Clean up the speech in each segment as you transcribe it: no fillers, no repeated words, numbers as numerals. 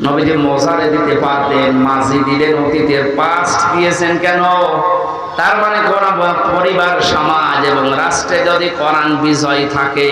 নবীজি মোজারে দিতে পারতেন, মাঝি দিলেন, অতীতের পাস্ট দিয়েছেন কেন? তার মানে কোন পরিবার, সমাজ এবং রাষ্ট্রে যদি কোরআন বিজয় থাকে,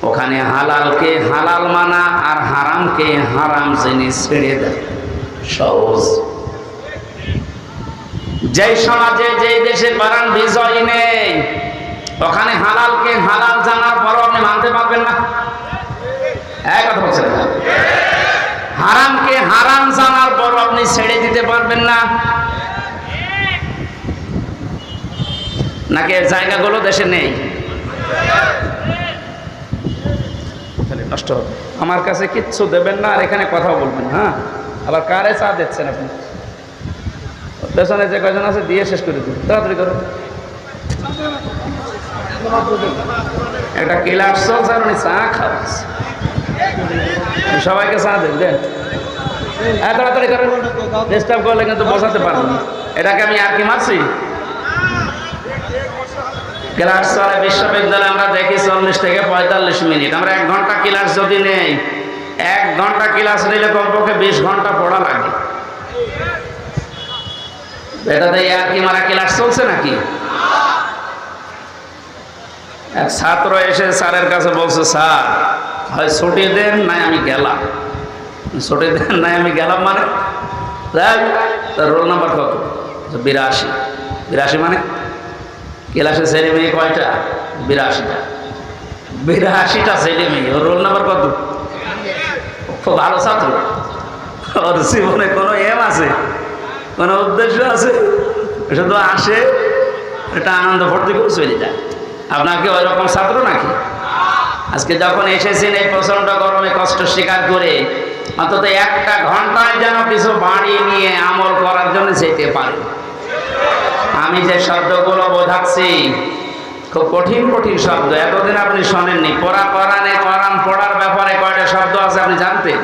ওখানে হালালকে হালাল মানা আর হারামকে হারাম জিনিস ছেড়ে দেয় সহজ। যেই সমাজে, যেই দেশে কোরআন বিজয় নেই, ওখানে হালালকে হালাল জানার পরও আপনি মানতে পারবেন না। এক কথা বলছেন না? হারামকে হারাম জানার পর আপনি ছেড়ে দিতে পারবেন না। নাকি জায়গাগুলো দেশে নেই? নষ্ট হবে। আমার কাছে কিচ্ছু দেবেন না আর এখানে কথা বলবেন। হ্যাঁ, আবার কারে চা দিচ্ছেন আপনি? পেছনে যে কয়জন আছে দিয়ে শেষ করে দিন, তাড়াতাড়ি করুন। একটা ক্লাস চলছে আর উনি চা খাওয়াচ্ছে। সবাইকে চা দেন, দেন। হ্যাঁ, তাড়াতাড়ি করেন, ডিস্টার্ব করলে কিন্তু বসাতে পারবেন না। এটাকে আমি আর কি মারছি? ক্লাস চলে বিশ্ববিদ্যালয়ে, আমরা দেখি 40 থেকে 45 মিনিট। আমরা 1 ঘন্টা ক্লাস যদি নেই, 1 ঘন্টা ক্লাস নিলে কমপক্ষে 20 ঘন্টা পড়া লাগে। এটাতে আর কি মারা ক্লাস চলছে নাকি? এক ছাত্র এসে স্যারের কাছে বলছে, স্যার হয় ছুটি দেন নাই আমি গেলাম। ছুটি দেন নাই আমি গেলাম মানে? তার রোল নাম্বার কত? 82। 82 মানে ক্লাসে ছেলে মেয়ে কয়টা? 82টা। 82টা ছেলে মেয়ে, ওর রোল নাম্বার কত? খুব ভালো ছাত্র। ওর জীবনে কোনো এম আছে, কোনো উদ্দেশ্য আছে? শুধু আসে, এটা আনন্দ ফুর্তি করে চলে যায়। আপনাকে ওই রকম ছাত্র নাকি? আজকে যখন এসেছেন এই প্রচন্ড গরমে কষ্ট স্বীকার করে, অন্তত 1টা ঘন্টায় যেন কিছু বাড়ি নিয়ে আমল করার জন্য যেতে পারে। আমি যে শব্দগুলো বোঝাচ্ছি খুব কঠিন কঠিন শব্দ, এতদিন আপনি শোনেননি। কোরআনে কোরআন পড়ার ব্যাপারে কয়টা শব্দ আছে আপনি জানতেন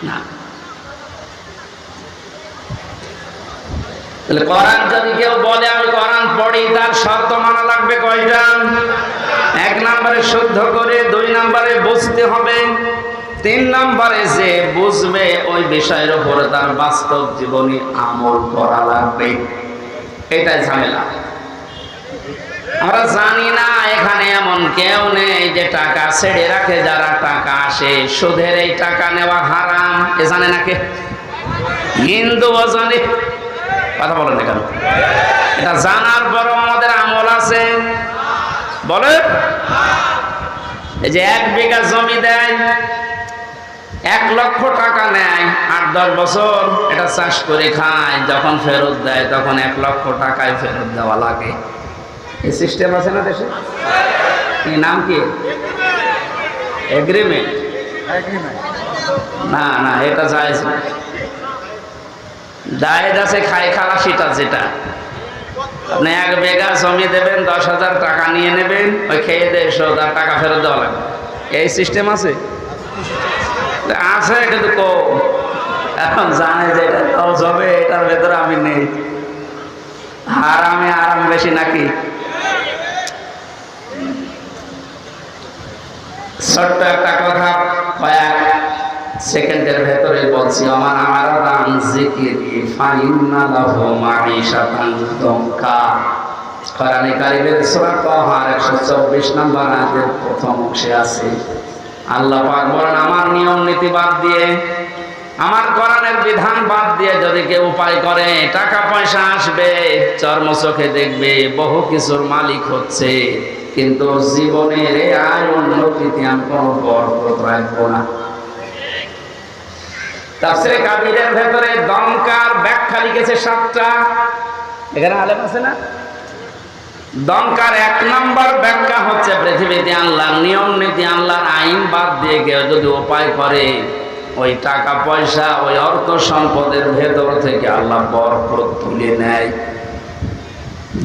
না? তাহলে কোরআন যদি কেউ বলে আমি কোরআন পড়ি, তার শর্ত মানা লাগবে কয়টা? 1 নম্বরে শুদ্ধ করে, 2 নম্বরে বুঝতে হবে, 3 নম্বরে যে বুঝবে ওই বিষয়ের উপরে তার বাস্তব জীবনে আমল করা লাগবে। এটাই ঝামেলা। আমরা জানি না এখানে এমন কেউ নেই যে টাকা ছেড়ে রাখে। যারা টাকা আসে, সুদের এই টাকা নেওয়া হারাম, এ জানে না কে? হিন্দুও জানে। কথা বলেন না কেন? এটা জানার পরও আমাদের আমল আছে। বলে এই যে 1 বিঘা জমি দেয়, 1 লক্ষ টাকা নেয়, 8-10 বছর এটা চাষ করে খায়, যখন ফেরত দেয় তখন 1 লক্ষ টাকায় ফেরত দেওয়া লাগে। এই সিস্টেম আছে না দেশে? কি নাম কি? এগ্রিমেন্ট? না না, এটা জায়েজ না। জায়েজ আছে খায় খালাসিটা, যেটা আপনি 1 বিঘা জমি দেবেন, 10,000 টাকা নিয়ে নেবেন, ওই খেয়ে দিয়ে 100,000 টাকা ফেরত দেওয়া লাগবে। এই সিস্টেম আছে? আছে, কিন্তু কম। এখন জানে যে এটা লস হবে, এটার ভেতরে আমি নেই। হারামে আরাম বেশি নাকি? ছোট্ট একটা কথা কয়েক সেকেন্ডের ভেতরে বলছি। আমার দান জিকিরি ফাইন্না লাহু মাঈশাতান দঙ্কা। কোরআনে কারীমের সূরা তাহার 124 নম্বর আয়াতের প্রথম অংশে আছে, আল্লাহ পাক বলেন, আমার নিয়ম নীতি বাদ দিয়ে, আমার কোরআনের বিধান বাদ দিয়ে যদি কেউ উপায় করে, টাকা পয়সা আসবে, চর্ম চোখে দেখবে, বহু কিছুর মালিক হচ্ছে, কিন্তু জীবনের আয় উন্নতিতে আমি কোনো বরকত রাখবো না। তাফসীরে কাবীরের ভেতরে দমকার ব্যাখ্যা লিখেছে 7টা। এখানে আলেম আছে না? দমকার 1 নম্বর ব্যাখ্যা হচ্ছে, পৃথিবীতে আল্লাহর নিয়ম নীতি, আল্লাহর আইন বাদ দিয়ে কেউ যদি উপায় করে, ওই টাকা পয়সা, ওই অর্থ সম্পদের ভেতর থেকে আল্লাহ বরকত তুলে নেয়।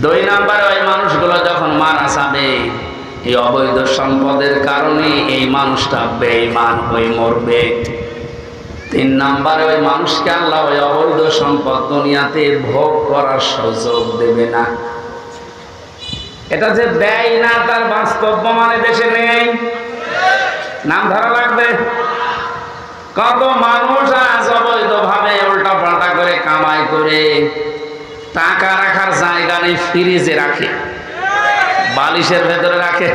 2 নম্বরে ওই মানুষগুলো যখন মারা যাবে, এই অবৈধ সম্পদের কারণে এই মানুষটা বেঈমান হয়ে মরবে। 3 নম্বরে ওই মানুষকে আল্লাহ ওই অবৈধ সম্পদ দুনিয়াতে ভোগ করার সুযোগ দেবে না। এটা যে দেয় না তার বাস্তব প্রমাণে দেশে নেই, নাম ধরা লাগবে। কত মানুষ আজ অবৈধভাবে উল্টা পাল্টা করে কামাই করে টাকা রাখার জায়গা নেই, ফ্রিজে রাখে, বালিশের ভেতরে রাখে।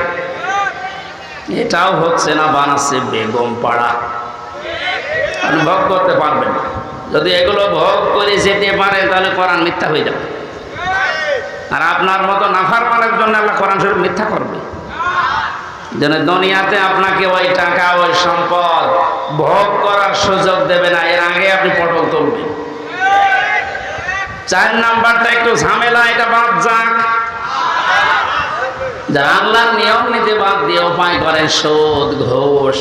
এটাও হচ্ছে না, বানাচ্ছে বেগম পাড়া। আপনি ভোগ করতে পারবেন না। যদি এগুলো ভোগ করে যেতে পারেন তাহলে কোরআন মিথ্যা হয়ে যাবে। আর আপনার মতো নাফরমানের জন্য আল্লাহ কোরআন শরীফ মিথ্যা করবে। যেন দুনিয়াতে আপনাকে ওই টাকা ওই সম্পদ ভোগ করার সুযোগ দেবে না, এর আগে আপনি পটল তুলবেন। 4 নাম্বারটা একটু ঝামেলা, এটা বাদ যাক। যারা আল্লাহর নিয়ম নীতি বাদ দিয়ে উপায় করে সুদ ঘুষ,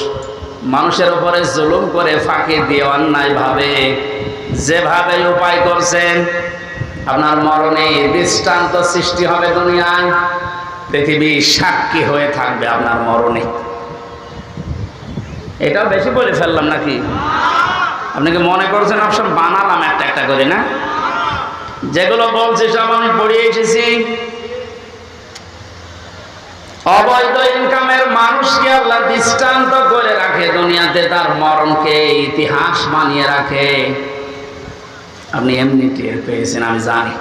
মানুষের উপরে জুলুম করে ফাঁকি দিয়ে অন্যায় ভাবে যেভাবে উপায় করছেন, আপনার মরণে দৃষ্টান্ত সৃষ্টি হবে দুনিয়ায়। পৃথিবী সাক্ষী হয়ে থাকবে আপনার মরণে। এটাও বেশি বলে ফেললাম নাকি? আপনি কি মনে করছেন অবশ্য বানালাম একটা একটা করে? না, যেগুলো বলছি সব আমি পড়িয়ে এসেছি। অবৈধ ইনকামের মানুষকে আল্লাহ দৃষ্টান্ত করে রাখে দুনিয়াতে, তার মরণকে ইতিহাস বানিয়ে রাখে। আপনি এমনি টের পেয়েছেন, আমি জানি।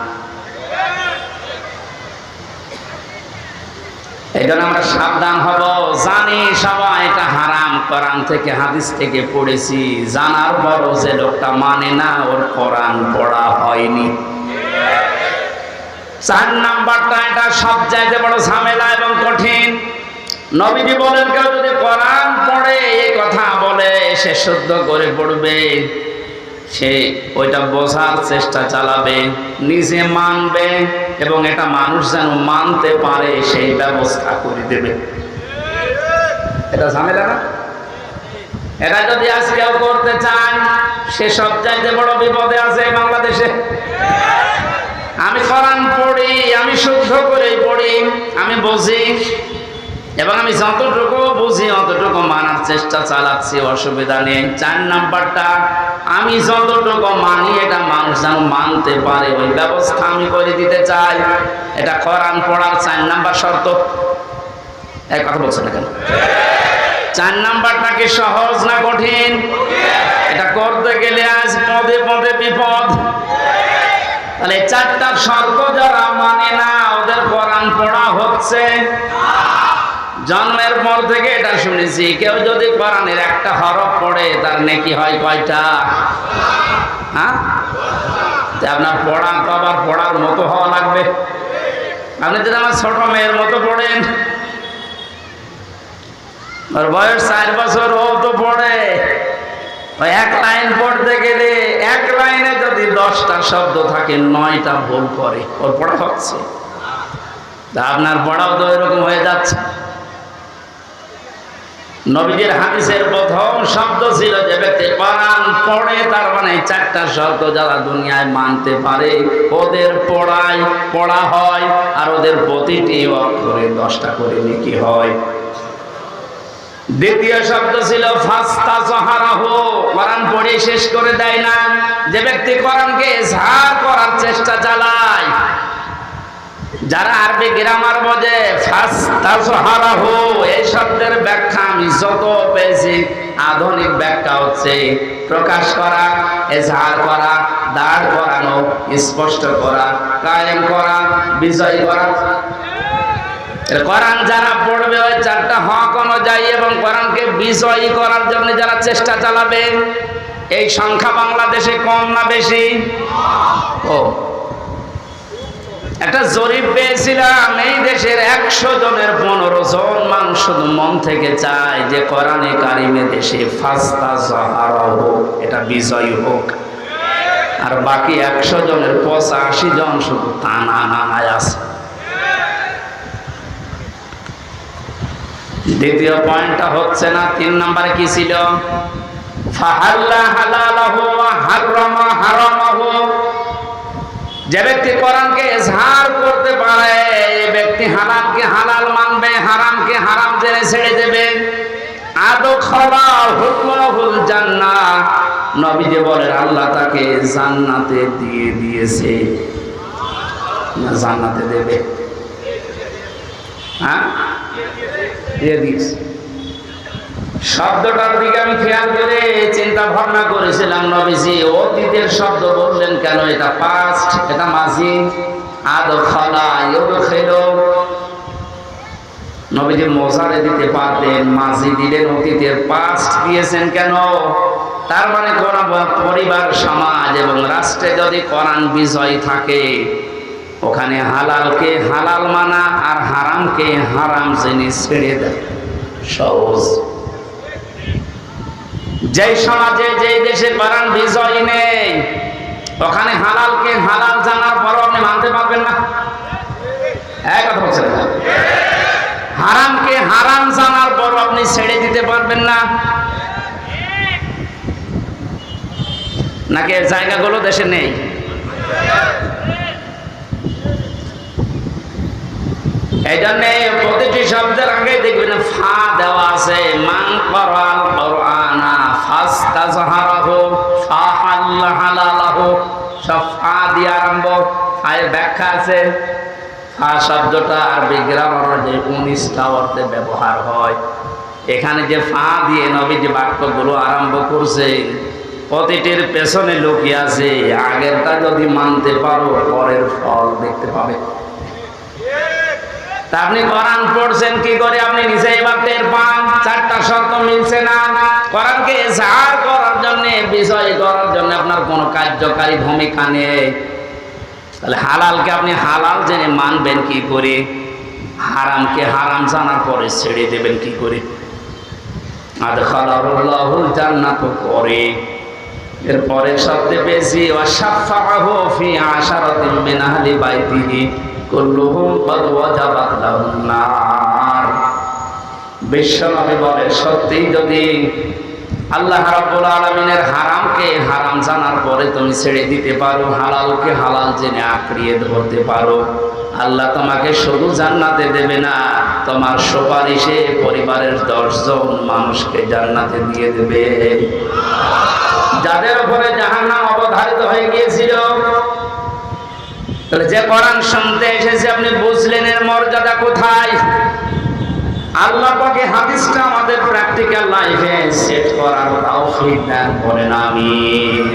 এই জন্য আমরা সাবধান হব। জানি সবাই এটা হারাম, কোরআন থেকে হাদিস থেকে পড়েছি, জানার পরও যে লোকটা মানে না, ওর কোরআন পড়া হয়নি। 4 নাম্বারটা, এটা সব চাইতে বড় ঝামেলা এবং কঠিন। নবীজি বলেন, কেউ যদি কোরআন পড়ে এই কথা বলে, সে শুদ্ধ করে পড়বে, সে ওইটা বোঝার চেষ্টা চালাবে, নিজে মানবে, এবং এটা মানুষ যেন মানতে পারে সেই ব্যবস্থা করে দেবে। এটা ঝামেলা না? এটা যদি আজ কেউ করতে চান, সে সব চাইতে বড় বিপদে আছে বাংলাদেশে। আমি কোরআন পড়ি, আমি শুদ্ধ করে পড়ি, আমি বুঝি, এবং আমি যতটুকু বুঝি অতটুকু মানার চেষ্টা চালাচ্ছি, অসুবিধা নেই। 4 নাম্বারটা, আমি যতটুকু মানি এটা মানুষ যেন মানতে পারে, ওই ব্যবস্থা আমি করে দিতে চাই। এটা কোরআন পড়ার 4 নাম্বার শর্ত। এক কথা বলছেন না কেন? 4 নাম্বারটা কি সহজ না কঠিন? এটা করতে গেলে আজ পদে পদে বিপদ। তাহলে 4টা শর্ত যারা মানে না, ওদের কোরআন পড়া হচ্ছে। জন্মের পর থেকে এটা শুনেছি, কেউ যদি কোরআনের একটা হরফ পড়ে তার নেকি হয় কয়টা? হ্যাঁ, আপনার পড়া তো আবার পড়ার মতো হওয়া লাগবে। আপনি যদি আমার ছোট মেয়ের মতো পড়েন, ওর বয়স 4 বছর, ও তো পড়ে, ওই 1 লাইন পড়তে গেলে 1 লাইনে যদি 10টা শব্দ থাকে 9টা ভুল করে, ওর পড়া হচ্ছে। তা আপনার পড়াও তো এরকম হয়ে যাচ্ছে। নবীজির হাদিসের প্রথম শব্দ ছিল, যে ব্যক্তি কোরআন পড়ে, তার মানে 4টা শব্দ যারা দুনিয়ায় মানতে পারে, ওদের পড়া হয়, আর ওদের প্রতিটি অক্ষরে 10টা করে নেকি হয়। দ্বিতীয় শব্দ ছিল ফাস্তাযহারাহু, কোরআন পড়ে শেষ করে দেয় না, যে ব্যক্তি কোরআনকে ইজহার করার চেষ্টা চালায়। যারা আরবি গ্রামার বোঝে, ফাস্তাযহারাহু এই শব্দের ব্যাখ্যা আমি যত পেয়েছি, আধুনিক ব্যাখ্যা হচ্ছে প্রকাশ করা, ইজহার করা, দাঁড় করানো, স্পষ্ট করা, কায়েম করা, বিজয় করা। কোরআন যারা পড়বে ওই 4টা হক অনুযায়ী এবং কোরআনকে বিজয়ী করার জন্য যারা চেষ্টা চালাবে, এই সংখ্যা বাংলাদেশে কম না বেশি? ও, একটা জরিপ পেয়েছিলাম, এই দেশের 100 জনের 15 জন মানুষ শুধু মন থেকে চায় যে কোরআনে কারিমে দেশে ফাস্তাযহারাহু এটা বিজয়ী হোক, আর বাকি 100 জনের 85 জন শুধু টানা নানায় আছে। দ্বিতীয় পয়েন্টটা হচ্ছে না। 3 নম্বরে কি ছিল? ফাহাল্লা হালালাহু ওয়া হারামা হারামাহু, যে ব্যক্তি কোরআনকে ইজহার করতে পারে, এই ব্যক্তি হালালকে হালাল মানবে, হারামকে হারাম জেনে ছেড়ে দেবে। আদখালাহুল জান্নাহ, নবীজি বলেন আল্লাহ তাকে জান্নাতে দিয়ে দিয়েছে, না জান্নাতে দেবে? হ্যাঁ, দিয়ে দিয়েছে। শব্দটার দিকে আমি খেয়াল করে চিন্তা ভাবনা করেছিলাম, নবীজি অতীতের শব্দ বললেন কেন? এটা পাস্ট, এটা মাঝি। আদখালা ইউদখিলু, নবীজি মোজারে দিতে পারতেন, মাঝি দিলেন, অতীতের পাস্ট দিয়েছেন কেন? তার মানে কোন পরিবার, সমাজ এবং রাষ্ট্রে যদি কোরআন বিজয় থাকে, ওখানে হালালকে হালাল মানা আর হারামকে হারাম জেনে ছেড়ে দেয় সহজ। যেই সমাজে, যেই দেশে কোরআন বিজয় নেই, ওখানে হালালকে হালাল জানার পরও আপনি মানতে পারবেন না। এক কথা বলছেন না? হারামকে হারাম জানার পরও আপনি ছেড়ে দিতে পারবেন না। নাকি জায়গাগুলো দেশে নেই? এই জন্য প্রতিটি শব্দের আগে দেখবেন ফা দেওয়া আছে। মান ক্বারাল কুরআনা ফাস্তাযহারাহু ফাহাল্লাহু, সব ফা দিয়ে আরম্ভ। ফায়ের ব্যাখ্যা আছে। ফা শব্দটা আরবি গ্রামার যে 19টা অর্থে ব্যবহার হয়। এখানে যে ফা দিয়ে নবী যে বাক্যগুলো আরম্ভ করছে, প্রতিটির পেছনে লুকিয়ে আছে আগেরটা যদি মানতে পারো পরের ফল দেখতে পাবে। তা আপনি কোরআন পড়ছেন কি করে? আপনি নিজে এবার টের পান চারটা শর্ত মিলছে না। কোরআনকে এজাহার করার জন্য, বিজয় করার জন্য আপনার কোনো কার্যকারী ভূমিকা নেই। তাহলে হালালকে আপনি হালাল জেনে মানবেন কি করে? হারামকে হারাম জানার পরে ছেড়ে দেবেন কি করে? আদখালাহুল্লাহুল জান্নাত করে এরপরে শব্দে পেয়েছি ওয়াশাফাআহু ফি আশারাতিন মিন আহলি বাইতিহি কুল্লুহুম ক্বাদ ওয়াজাবাত লাহুন নার। বিশ্বনবী বলে, সত্যি যদি আল্লাহ রাব্বুল আলামিনের হারামকে হারাম জানার পরে তুমি ছেড়ে দিতে পারো, হালালকে হালাল জেনে আঁকড়িয়ে ধরতে পারো, আল্লাহ তোমাকে শুধু জান্নাতে দেবে না, তোমার সুপারিশে পরিবারের 10 জন মানুষকে জান্নাতে দিয়ে দেবে। যাদের উপরে জাহান্নাম অবধারিত হয়ে গিয়েছিল। তাহলে যে কোরআন শুনতে এসেছে আপনি বুঝলেন এর মর্যাদা কোথায়? আল্লাহ পাকে হাদিসটা আমাদের প্র্যাকটিক্যাল লাইফে সেট করার তৌফিক দান করেন, আমিন।